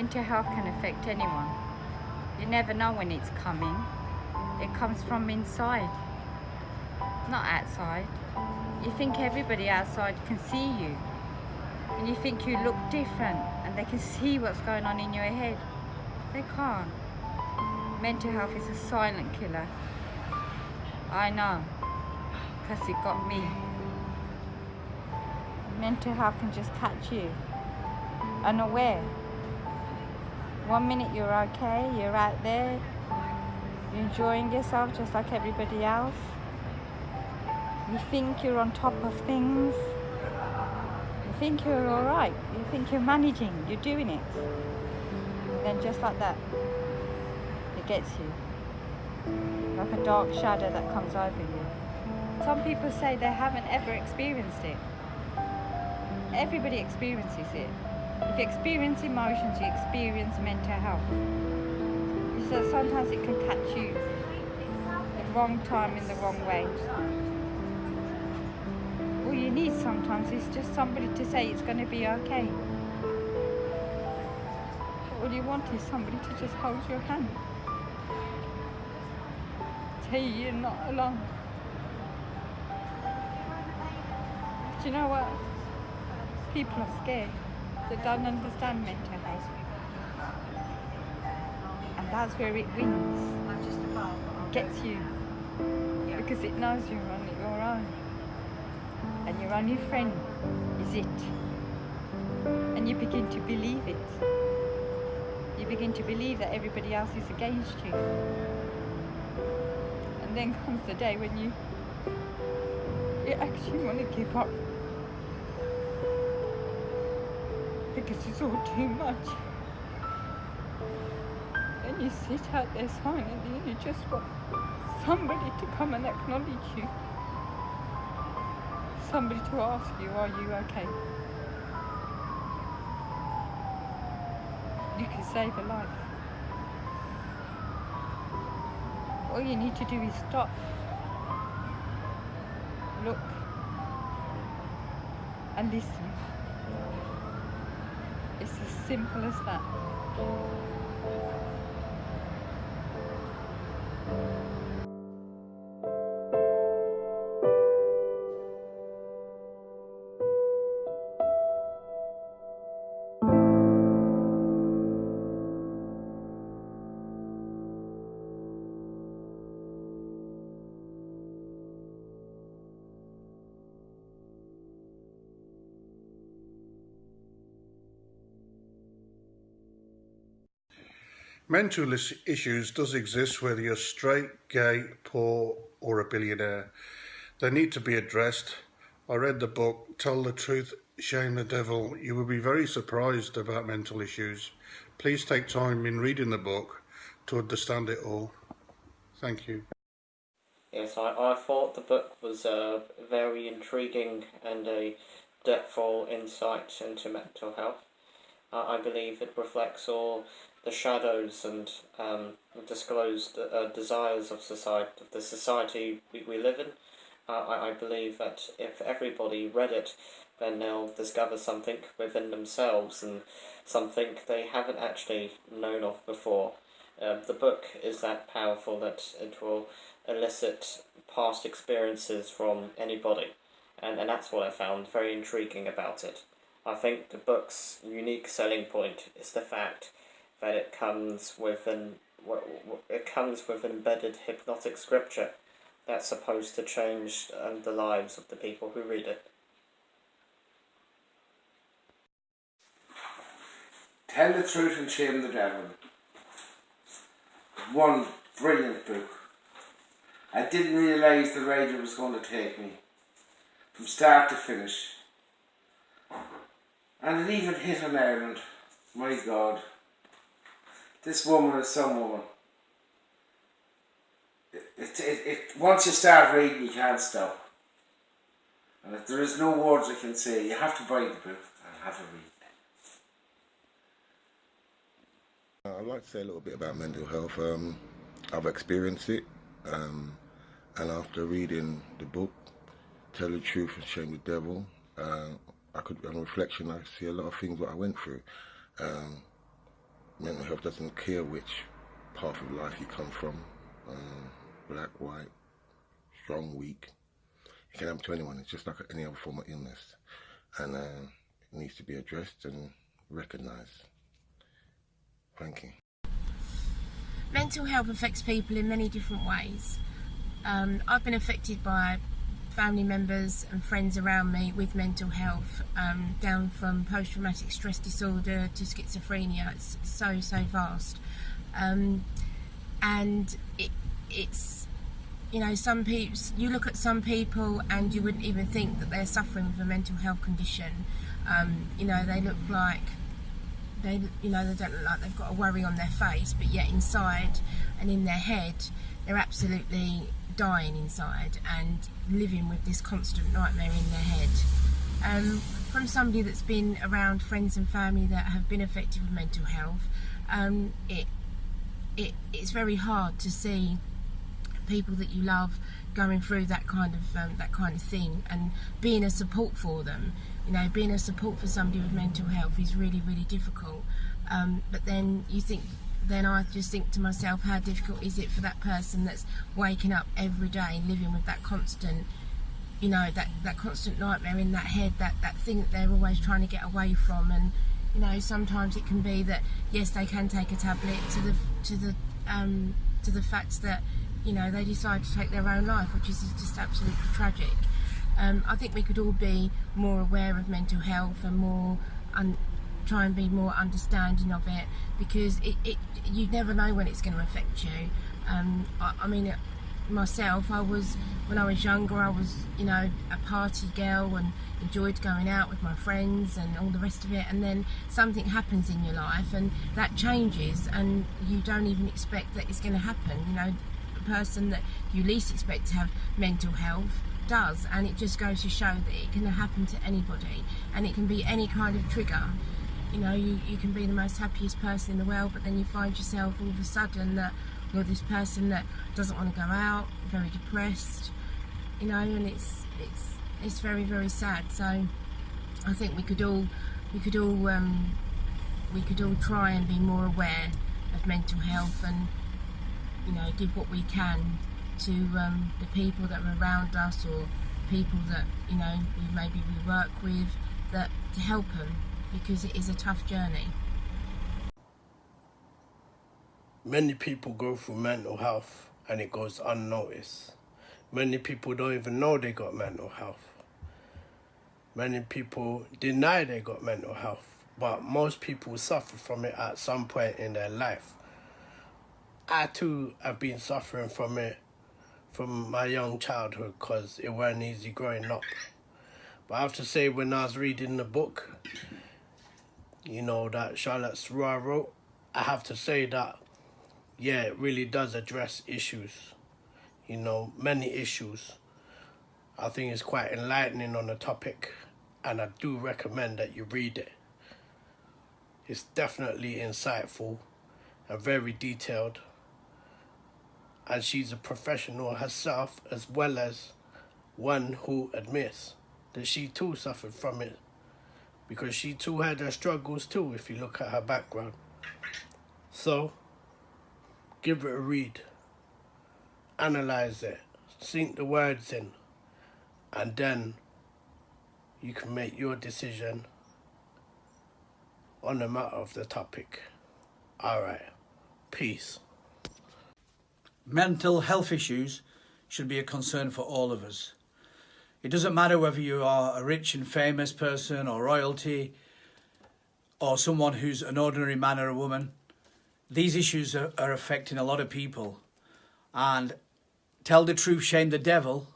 Mental health can affect anyone. You never know when it's coming. It comes from inside, not outside. You think everybody outside can see you, and you think you look different, and they can see what's going on in your head. They can't. Mental health is a silent killer. I know, because it got me. Mental health can just catch you unaware. One minute you're okay, you're out there, you're enjoying yourself just like everybody else. You think you're on top of things. You think you're alright. You think you're managing, you're doing it. Then just like that, it gets you. Like a dark shadow that comes over you. Some people say they haven't ever experienced it. Everybody experiences it. If you experience emotions, you experience mental health. So sometimes it can catch you the wrong time in the wrong way. All you need sometimes is just somebody to say it's going to be okay. All you want is somebody to just hold your hand. Tell you you're not alone. Do you know what? People are scared. They don't understand mental health. And that's where it wins. It gets you. Because it knows you're on your own. And your only friend is it. And you begin to believe it. You begin to believe that everybody else is against you. And then comes the day when you actually want to give up. Because it's all too much. And you sit out there silently and you just want somebody to come and acknowledge you. Somebody to ask you, are you okay? You can save a life. All you need to do is stop, look, and listen. It's as simple as that. Mental issues does exist whether you're straight, gay, poor or a billionaire. They need to be addressed. I read the book, Tell the Truth, Shame the Devil. You will be very surprised about mental issues. Please take time in reading the book to understand it all. Thank you. Yes, I thought the book was very intriguing and a depthful insight into mental health. I believe it reflects all the shadows and disclosed desires of the society we live in. I believe that if everybody read it, then they'll discover something within themselves and something they haven't actually known of before. The book is that powerful that it will elicit past experiences from anybody, and that's what I found very intriguing about it. I think the book's unique selling point is the fact that it comes with an embedded hypnotic scripture that's supposed to change the lives of the people who read it. Tell the Truth and Shame the Devil. One brilliant book. I didn't realise the radio was going to take me from start to finish. And it even hit on Ireland. My God. This woman is some woman. Once you start reading, you can't stop. And if there is no words I can say, you have to buy the book and have a read. I'd like to say a little bit about mental health. I've experienced it, and after reading the book, Tell the Truth and Shame the Devil, on reflection, I see a lot of things that I went through. mental health doesn't care which path of life you come from, black, white, strong, weak. It can happen to anyone. It's just like any other form of illness, and it needs to be addressed and recognised. Thank you. Mental health affects people in many different ways. I've been affected by family members and friends around me with mental health, down from post-traumatic stress disorder to schizophrenia. It's so vast, and it's you know, some people, you look at some people and you wouldn't even think that they're suffering with a mental health condition. You know, they look like they don't look like they've got a worry on their face, but yet inside and in their head they're absolutely dying inside and living with this constant nightmare in their head. From somebody that's been around friends and family that have been affected with mental health, it's very hard to see people that you love going through that kind of thing, and being a support for them. You know, being a support for somebody with mental health is really difficult. But then I just think to myself, how difficult is it for that person that's waking up every day and living with that constant, you know, that constant nightmare in that head, that thing that they're always trying to get away from. And you know, sometimes it can be that yes, they can take a tablet to the fact that, you know, they decide to take their own life, which is just absolutely tragic. I think we could all be more aware of mental health and more try and be more understanding of it, because you never know when it's going to affect you. I mean, myself, when I was younger, I was, you know, a party girl and enjoyed going out with my friends and all the rest of it, and then something happens in your life and that changes, and you don't even expect that it's going to happen. You know, the person that you least expect to have mental health does, and it just goes to show that it can happen to anybody, and it can be any kind of trigger. You know, you can be the most happiest person in the world, but then you find yourself all of a sudden that you're this person that doesn't want to go out, very depressed, you know, and it's very sad. So I think we could all try and be more aware of mental health, and you know, give what we can to the people that are around us, or people that, you know, maybe we work with, that to help them, because it is a tough journey. Many people go through mental health and it goes unnoticed. Many people don't even know they got mental health. Many people deny they got mental health, but most people suffer from it at some point in their life. I too have been suffering from it from my young childhood, because it weren't easy growing up. But I have to say, when I was reading the book, you know, that Charlotte Sra wrote, I have to say that, yeah, it really does address issues, you know, many issues. I think it's quite enlightening on the topic, and I do recommend that you read it. It's definitely insightful and very detailed, and she's a professional herself, as well as one who admits that she too suffered from it, because she too had her struggles too, if you look at her background. So give it a read, analyze it, sink the words in, and then you can make your decision on the matter of the topic. Alright, peace. Mental health issues should be a concern for all of us. It doesn't matter whether you are a rich and famous person or royalty, or someone who's an ordinary man or a woman. These issues are affecting a lot of people. And Tell the Truth, Shame the Devil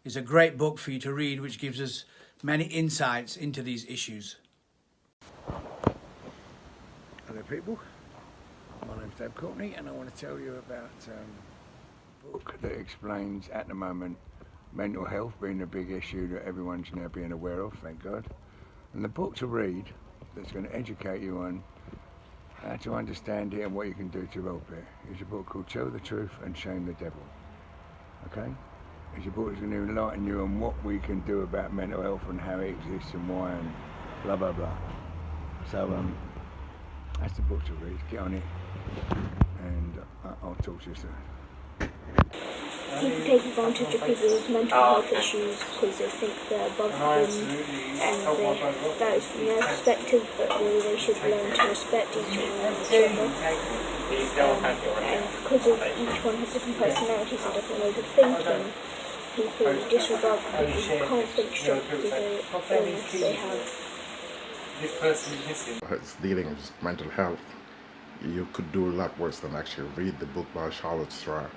is a great book for you to read, which gives us many insights into these issues. Hello people, my name's Dave Courtney, and I want to tell you about a book that explains, at the moment, mental health being a big issue that everyone's now being aware of, thank God. And the book to read that's going to educate you on how to understand it and what you can do to help it is a book called Tell the Truth and Shame the Devil. Okay? It's a book that's going to enlighten you on what we can do about mental health and how it exists and why and blah blah blah. So That's the book to read. Get on it, and I'll talk to you soon. People take advantage of people with mental health issues because they think they're above them and that is from their perspective, but really they should learn to respect each other. And because of each one has different personalities and different ways of thinking, people disregard people who can't think straight because of the illness they have. It's dealing with mental health. You could do a lot worse than actually read the book by Charlotte Sra.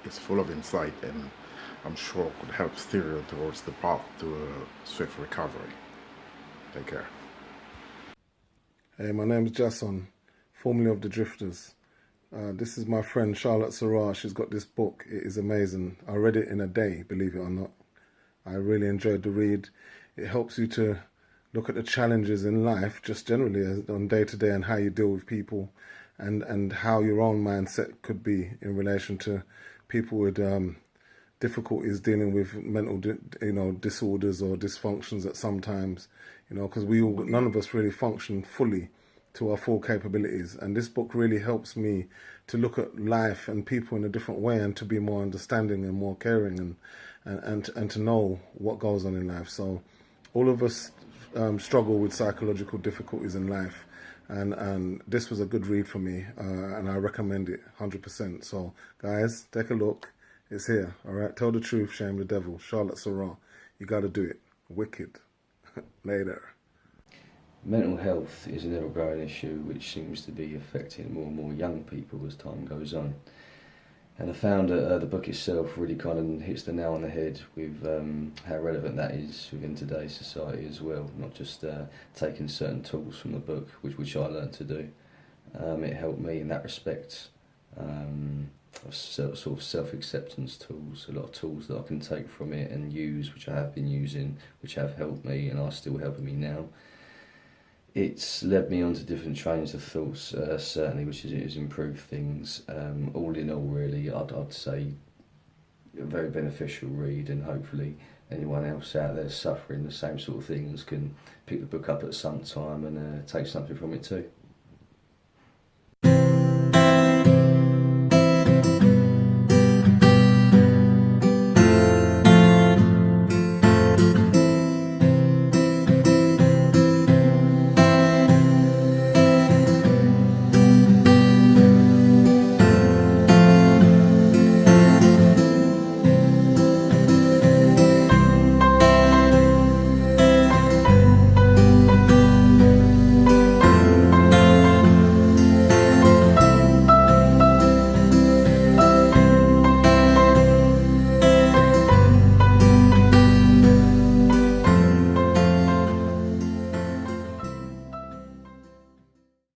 It's full of insight, and I'm sure could help steer you towards the path to a swift recovery. Take care. Hey, my name is Jason, formerly of the Drifters. This is my friend Charlotte Sra. She's got this book. It is amazing. I read it in a day, believe it or not. I really enjoyed the read. It helps you to look at the challenges in life, just generally on day to day, and how you deal with people, and how your own mindset could be in relation to people with difficulties dealing with mental, disorders or dysfunctions at sometimes, because none of us really function fully to our full capabilities. And this book really helps me to look at life and people in a different way, and to be more understanding and more caring, and to know what goes on in life. So all of us struggle with psychological difficulties in life, and this was a good read for me, and I recommend it 100%. So guys, take a look. It's here. All right, tell the truth, shame the devil. Charlotte Sra. You got to do it. Wicked. Later. Mental health is an ever-growing issue which seems to be affecting more and more young people as time goes on. And I found that the book itself really kind of hits the nail on the head with how relevant that is within today's society as well. Not just taking certain tools from the book, which I learned to do. It helped me in that respect. Sort of self-acceptance tools, a lot of tools that I can take from it and use, which I have been using, which have helped me and are still helping me now. It's led me onto different trains of thoughts, certainly, which has improved things. All in all, really, I'd say a very beneficial read, and hopefully anyone else out there suffering the same sort of things can pick the book up at some time and take something from it too.